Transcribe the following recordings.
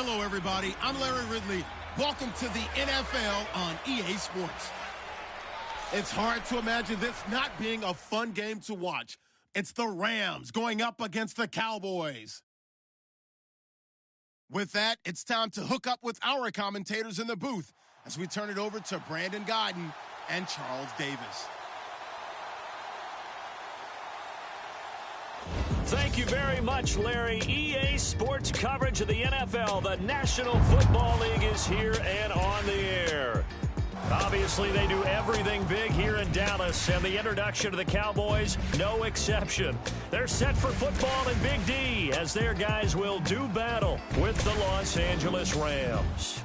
Hello, everybody. I'm Larry Ridley. Welcome to the NFL on EA Sports. It's hard to imagine this not being a fun game to watch. It's the Rams going up against the Cowboys. With that, it's time to hook up with our commentators in the booth as we turn it over to Brandon Godden and Charles Davis. Thank you very much, Larry. EA Sports coverage of the NFL. The National Football League is here and on the air. Obviously, they do everything big here in Dallas, and the introduction of the Cowboys, no exception. They're set for football in Big D as their guys will do battle with the Los Angeles Rams.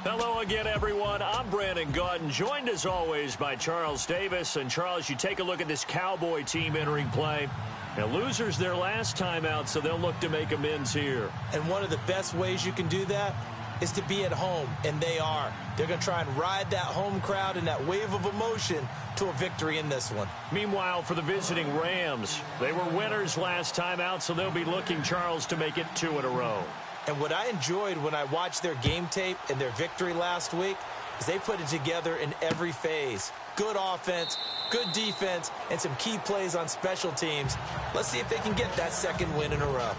Hello again, everyone. I'm Brandon Godden, joined as always by Charles Davis. And Charles, you take a look at this Cowboy team entering play. Now, losers their last time out, so they'll look to make amends here. And one of the best ways you can do that is to be at home, and they are. They're going to try and ride that home crowd and that wave of emotion to a victory in this one. Meanwhile, for the visiting Rams, they were winners last time out, so they'll be looking, Charles, to make it 2 in a row. And what I enjoyed when I watched their game tape and their victory last week is they put it together in every phase. Good offense, good defense, and some key plays on special teams. Let's see if they can get that second win in a row.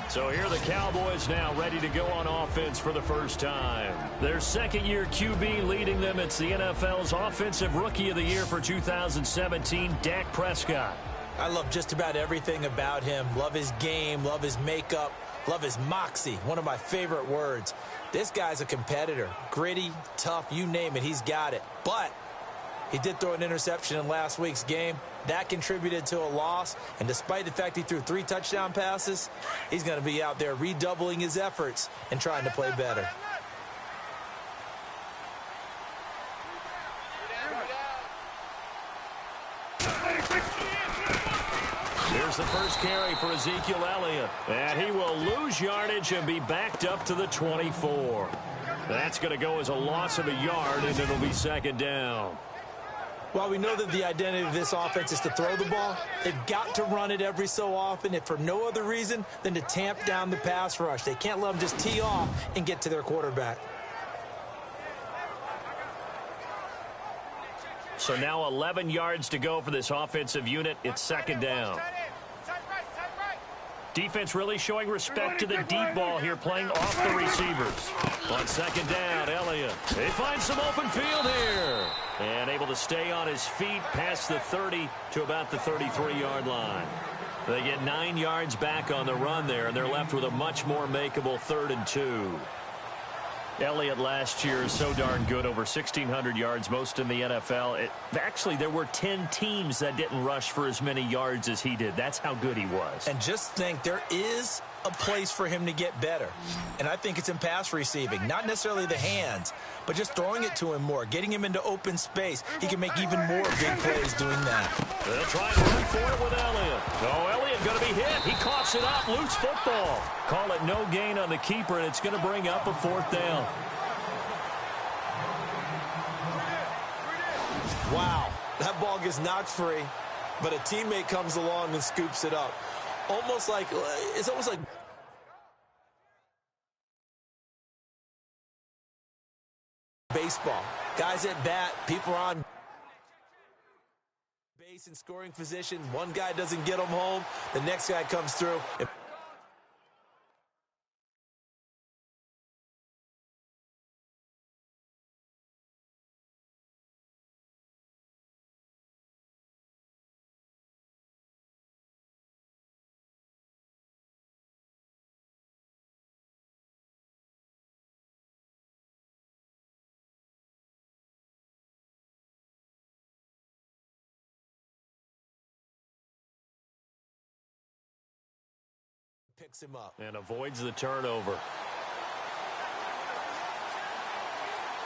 So here are the Cowboys now ready to go on offense for the first time. Their second-year QB leading them. It's the NFL's Offensive Rookie of the Year for 2017, Dak Prescott. I love just about everything about him. Love his game, love his makeup, love his moxie, one of my favorite words. This guy's a competitor. Gritty, tough, you name it, he's got it. But he did throw an interception in last week's game. That contributed to a loss, and despite the fact he threw 3 touchdown passes, he's going to be out there redoubling his efforts and trying to play better. Here's the first carry for Ezekiel Elliott, and he will lose yardage and be backed up to the 24. That's going to go as a loss of a yard, and it'll be second down. While we know that the identity of this offense is to throw the ball, they've got to run it every so often, if for no other reason than to tamp down the pass rush. They can't let them just tee off and get to their quarterback. So now 11 yards to go for this offensive unit. It's second down. Defense really showing respect to the deep ball here, playing off the receivers. On second down, Elliott. They find some open field here. And able to stay on his feet past the 30 to about the 33-yard line. They get 9 yards back on the run there, and they're left with a much more makeable 3rd and 2. Elliott last year is so darn good, over 1,600 yards, most in the NFL. Actually, there were 10 teams that didn't rush for as many yards as he did. That's how good he was. And just think, there is a place for him to get better. And I think it's in pass receiving. Not necessarily the hands, but just throwing it to him more, getting him into open space. He can make even more big plays doing that. They'll try and run for it with Elliott. Oh, Elliott going to be hit. He coughs it up. Loose football. Call it no gain on the keeper, and it's going to bring up a 4th down. Wow, that ball gets knocked free, but a teammate comes along and scoops it up. It's almost like baseball. Guys at bat, people are on base in scoring position. One guy doesn't get them home, the next guy comes through. Picks him up. And avoids the turnover.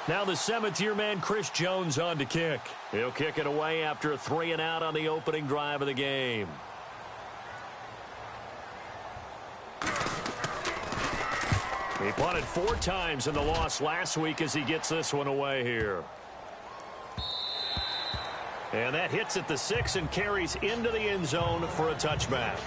Now the 7th-year man, Chris Jones, on to kick. He'll kick it away after a 3-and-out on the opening drive of the game. He punted 4 times in the loss last week as he gets this one away here. And that hits at the 6 and carries into the end zone for a touchback.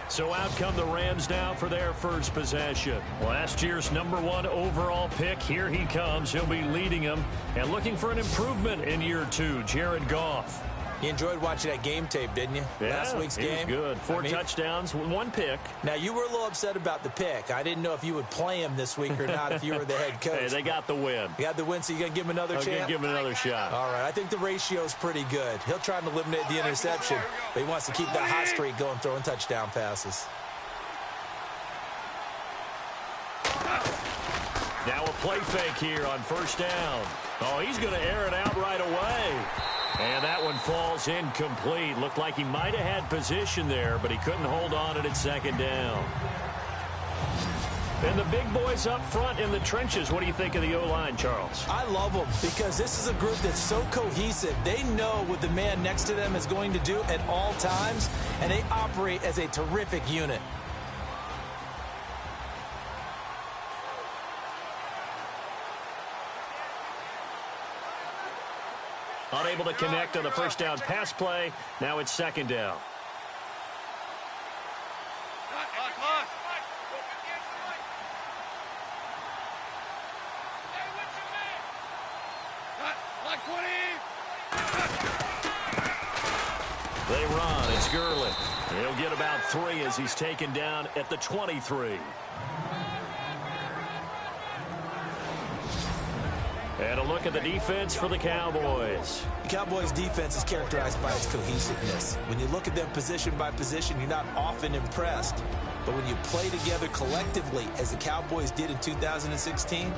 So out come the Rams now for their first possession. Last year's #1 overall pick, here he comes. He'll be leading them and looking for an improvement in year 2, Jared Goff. You enjoyed watching that game tape, didn't you? Yeah, Last week's game. It was good. 4 touchdowns, 1 pick. Now, you were a little upset about the pick. I didn't know if you would play him this week or not if you were the head coach. Hey, they got the win. You got the win, so you're going to give him another chance? I'm going to give him another shot. All right, I think the ratio's pretty good. He'll try and eliminate the interception, but he wants to keep that hot streak going, throwing touchdown passes. Now a play fake here on first down. Oh, he's going to air it out right away. And that one falls incomplete. Looked like he might have had position there, but he couldn't hold on at second down. And the big boys up front in the trenches. What do you think of the O-line, Charles? I love them because this is a group that's so cohesive. They know what the man next to them is going to do at all times, and they operate as a terrific unit. Unable to connect on the first down pass play. Now it's second down. They run. It's Gurley. He'll get about 3 as he's taken down at the 23. And a look at the defense for the Cowboys. The Cowboys' defense is characterized by its cohesiveness. When you look at them position by position, you're not often impressed. But when you play together collectively, as the Cowboys did in 2016,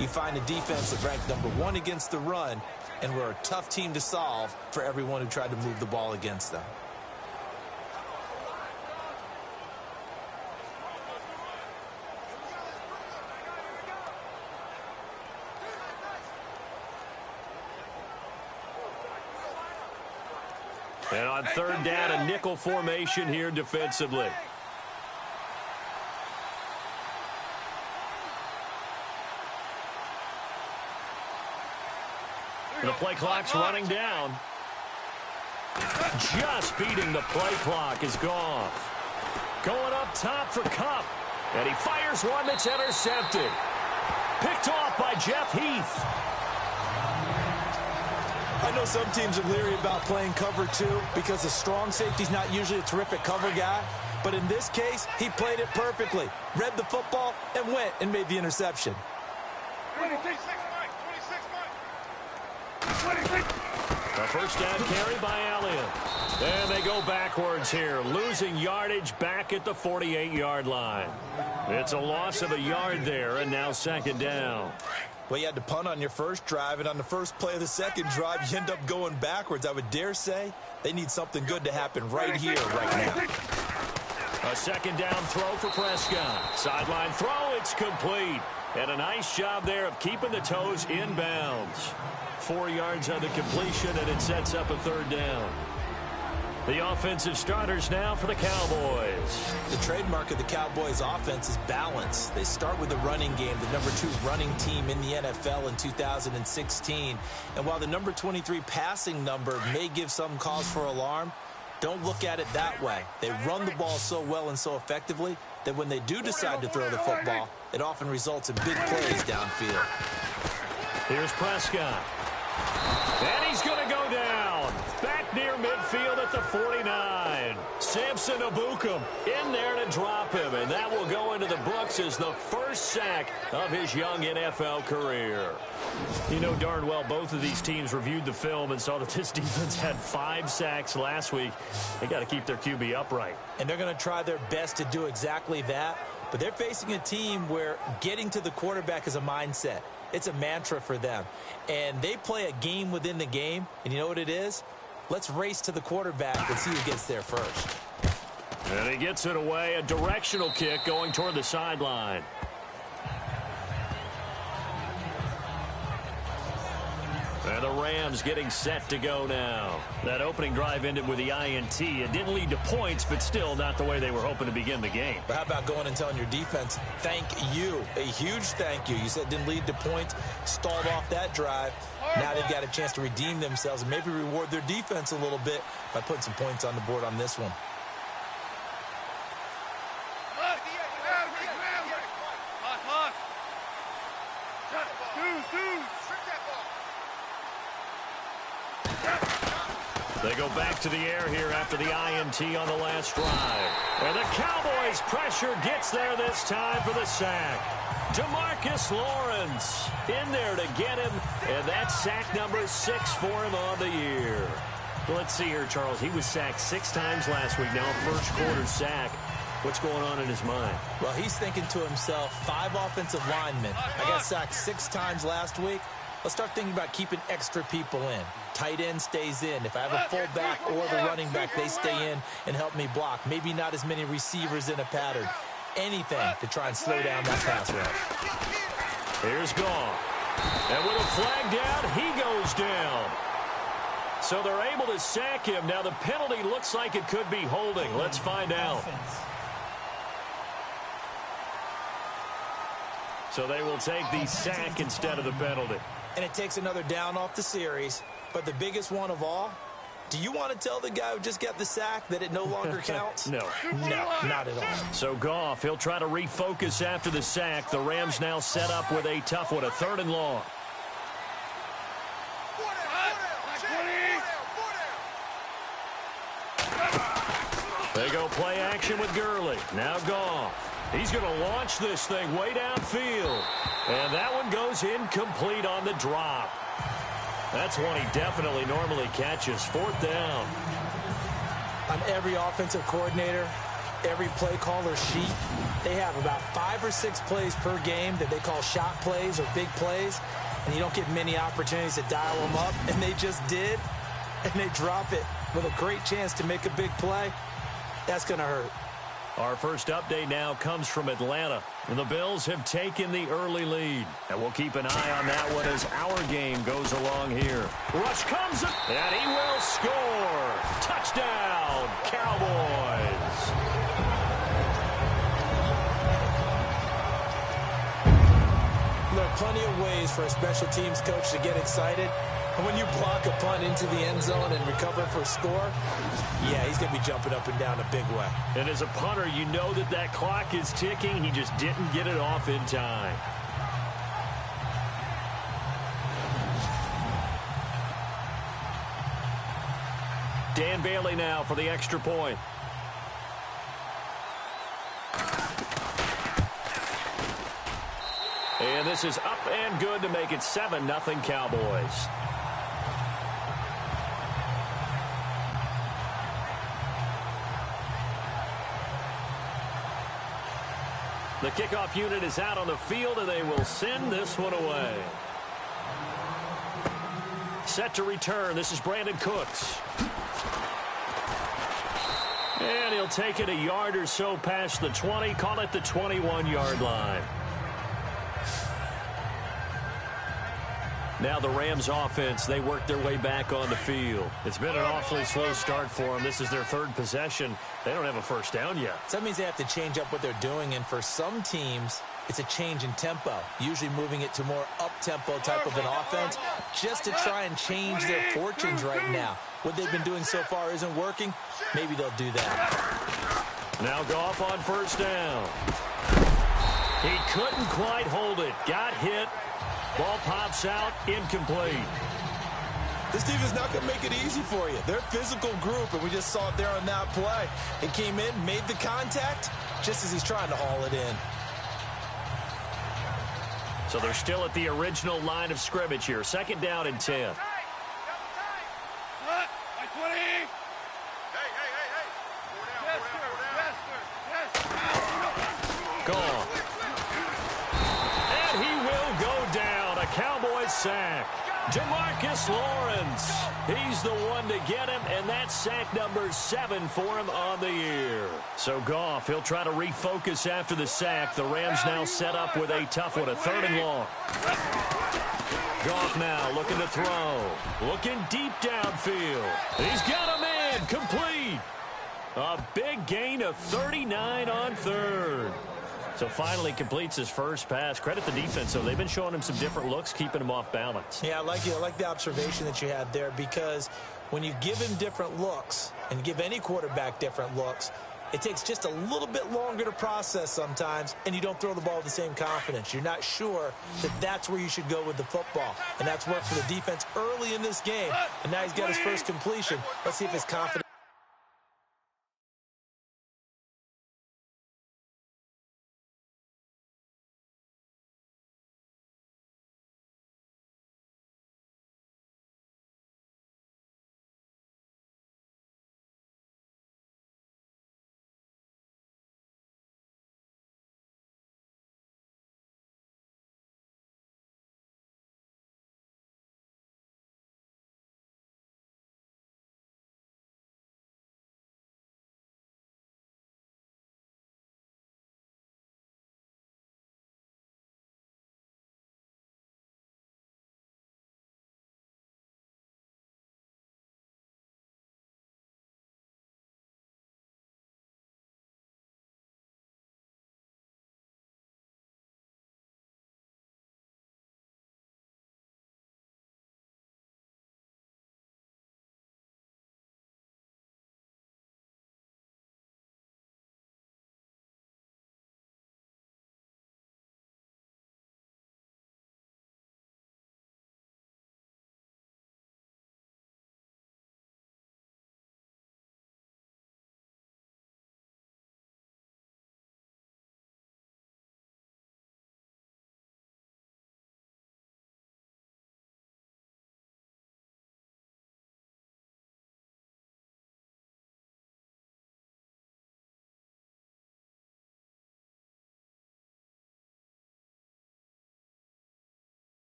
you find a defense that ranked #1 against the run, and we're a tough team to solve for everyone who tried to move the ball against them. And on third down, a nickel formation here defensively. The play clock's running down. Just beating the play clock is Goff. Going up top for Kupp. And he fires one that's intercepted. Picked off by Jeff Heath. I know some teams are leery about playing cover 2 because the strong safety's not usually a terrific cover guy. But in this case, he played it perfectly. Read the football and went and made the interception. A first down carry by Elliott. And they go backwards here, losing yardage back at the 48-yard line. It's a loss of a yard there, and now second down. Well, you had to punt on your first drive, and on the first play of the second drive, you end up going backwards. I would dare say they need something good to happen right here, right now. A second down throw for Prescott. Sideline throw, it's complete. And a nice job there of keeping the toes inbounds. 4 yards on the completion, and it sets up a third down. The offensive starters now for the Cowboys. The trademark of the Cowboys offense is balance. They start with the running game, the #2 running team in the NFL in 2016. And while the number 23 passing number may give some cause for alarm, don't look at it that way. They run the ball so well and so effectively that when they do decide to throw the football, it often results in big plays downfield. Here's Prescott. And he's going to go down. Back near midfield at the 49. Samson Abukum in there to drop him. And that will go into the books as the first sack of his young NFL career. You know darn well both of these teams reviewed the film and saw that this defense had 5 sacks last week. They got to keep their QB upright. And they're going to try their best to do exactly that. But they're facing a team where getting to the quarterback is a mindset. It's a mantra for them. And they play a game within the game. And you know what it is? Let's race to the quarterback and see who gets there first. And he gets it away. A directional kick going toward the sideline. And the Rams getting set to go now. That opening drive ended with the INT. It didn't lead to points, but still not the way they were hoping to begin the game. But how about going and telling your defense, thank you, a huge thank you. You said it didn't lead to points, stalled off that drive. Now they've got a chance to redeem themselves and maybe reward their defense a little bit by putting some points on the board on this one. They go back to the air here after the INT on the last drive. And the Cowboys' pressure gets there this time for the sack. DeMarcus Lawrence in there to get him, and that's sack number 6 for him on the year. Well, let's see here, Charles. He was sacked 6 times last week. Now first quarter sack. What's going on in his mind? Well, he's thinking to himself, 5 offensive linemen. I got sacked 6 times last week. Let's start thinking about keeping extra people in. Tight end stays in. If I have a fullback or the running back, they stay in and help me block. Maybe not as many receivers in a pattern. Anything to try and slow down that pass rush. Here's Goff. And with a flag down, he goes down. So they're able to sack him. Now the penalty looks like it could be holding. Let's find out. So they will take the sack instead of the penalty. And it takes another down off the series. But the biggest one of all, do you want to tell the guy who just got the sack that it no longer counts? No. No, not at all. So Goff, he'll try to refocus after the sack. The Rams now set up with a tough one, a 3rd and long. They go play action with Gurley. Now Goff. He's going to launch this thing way downfield. And that one goes incomplete on the drop. That's one he definitely normally catches. 4th down. On every offensive coordinator, every play caller sheet, they have about 5 or 6 plays per game that they call shot plays or big plays. And you don't get many opportunities to dial them up. And they just did. And they drop it with a great chance to make a big play. That's going to hurt. Our first update now comes from Atlanta. And the Bills have taken the early lead. And we'll keep an eye on that one as our game goes along here. Rush comes, and he will score. Touchdown, Cowboys. There are plenty of ways for a special teams coach to get excited. And when you block a punt into the end zone and recover for a score, yeah, he's going to be jumping up and down a big way. And as a punter, you know that that clock is ticking. He just didn't get it off in time. Dan Bailey now for the extra point. And this is up and good to make it 7-0 Cowboys. The kickoff unit is out on the field, and they will send this one away. Set to return. This is Brandon Cooks. And he'll take it a yard or so past the 20. Call it the 21-yard line. Now the Rams offense, they work their way back on the field. It's been an awfully slow start for them. This is their 3rd possession. They don't have a first down yet. So that means they have to change up what they're doing, and for some teams, it's a change in tempo, usually moving it to more up-tempo type of an offense just to try and change their fortunes right now. What they've been doing so far isn't working. Maybe they'll do that. Now Goff on first down. He couldn't quite hold it. Got hit. Ball pops out, incomplete. This team is not going to make it easy for you. They're a physical group, and we just saw it there on that play. He came in, made the contact, just as he's trying to haul it in. So they're still at the original line of scrimmage here. 2nd down and 10. Gone. And he will go down. A Cowboys sack. DeMarcus Lawrence. He's the one to get him, and that's sack number 7 for him on the year. So Goff, he'll try to refocus after the sack. The Rams now set up with a tough one, a 3rd and long. Goff now looking to throw. Looking deep downfield. He's got a man. Complete. A big gain of 39 on 3rd. So finally completes his first pass. Credit the defense, though. They've been showing him some different looks, keeping him off balance. Yeah, I like the observation that you had there, because when you give him different looks and give any quarterback different looks, It takes just a little bit longer to process sometimes, and you don't throw the ball with the same confidence. You're not sure that that's where you should go with the football. And that's worked for the defense early in this game, and now he's got his first completion. Let's see if his confidence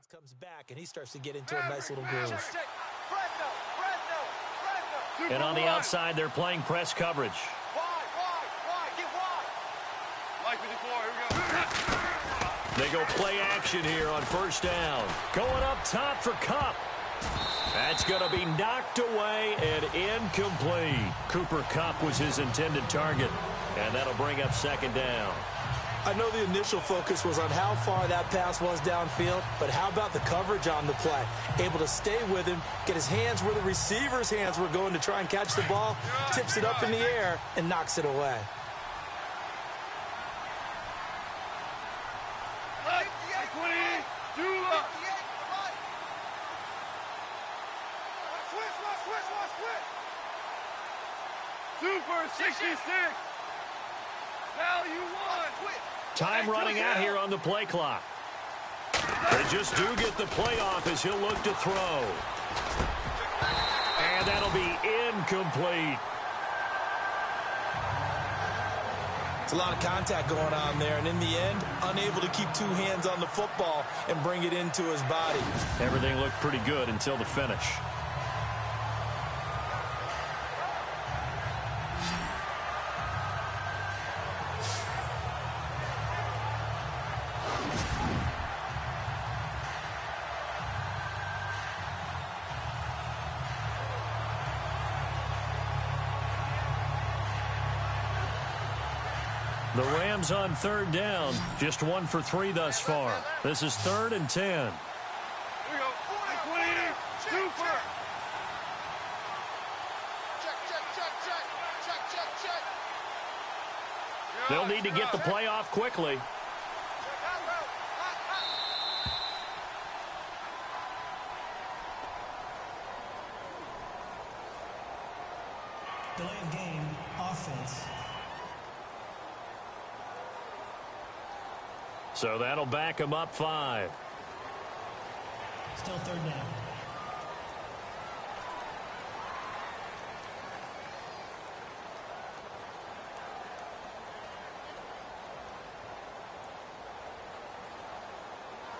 comes back, and he starts to get into a nice little groove. And on the outside, they're playing press coverage. They go play action here on first down. Going up top for Kupp. That's going to be knocked away and incomplete. Cooper Kupp was his intended target, and that'll bring up second down. I know the initial focus was on how far that pass was downfield, but how about the coverage on the play? Able to stay with him, get his hands where the receiver's hands were going to try and catch the ball, tips it up in the air, and knocks it away. Super 66. Now you won. Time running out here on the play clock. They just do get the play off as he'll look to throw. And that'll be incomplete. It's a lot of contact going on there, and in the end, unable to keep two hands on the football and bring it into his body. Everything looked pretty good until the finish. The Rams on third down, just 1 for 3 thus far. This is 3rd and 10. Here we go. 20. Super. Check. They'll need to get the play off quickly. Delay of game, offense. So that'll back him up 5. Still third down.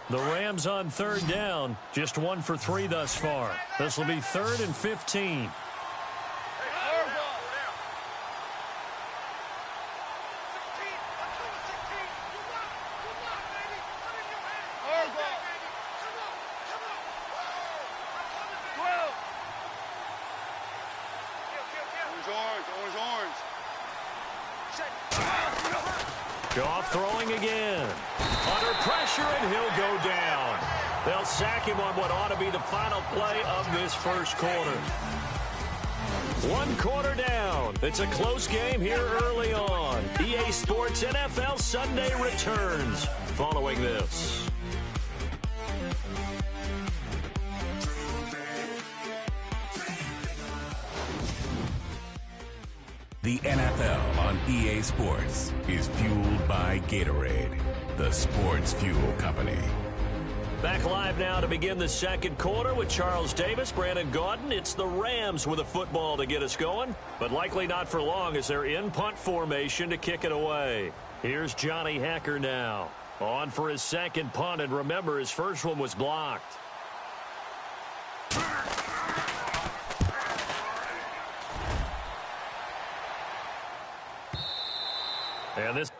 The Rams on third down, just 1 for 3 thus far. This will be 3rd and 15. Goff throwing again. Under pressure, and he'll go down. They'll sack him on what ought to be the final play of this first quarter. 1 quarter down. It's a close game here early on. EA Sports NFL Sunday returns following this. The NFL on EA Sports is fueled by Gatorade, the sports fuel company. Back live now to begin the second quarter with Charles Davis, Brandon Gaudin. It's the Rams with a football to get us going, but likely not for long as they're in punt formation to kick it away. Here's Johnny Hecker now, on for his second punt, and remember, his first one was blocked. And this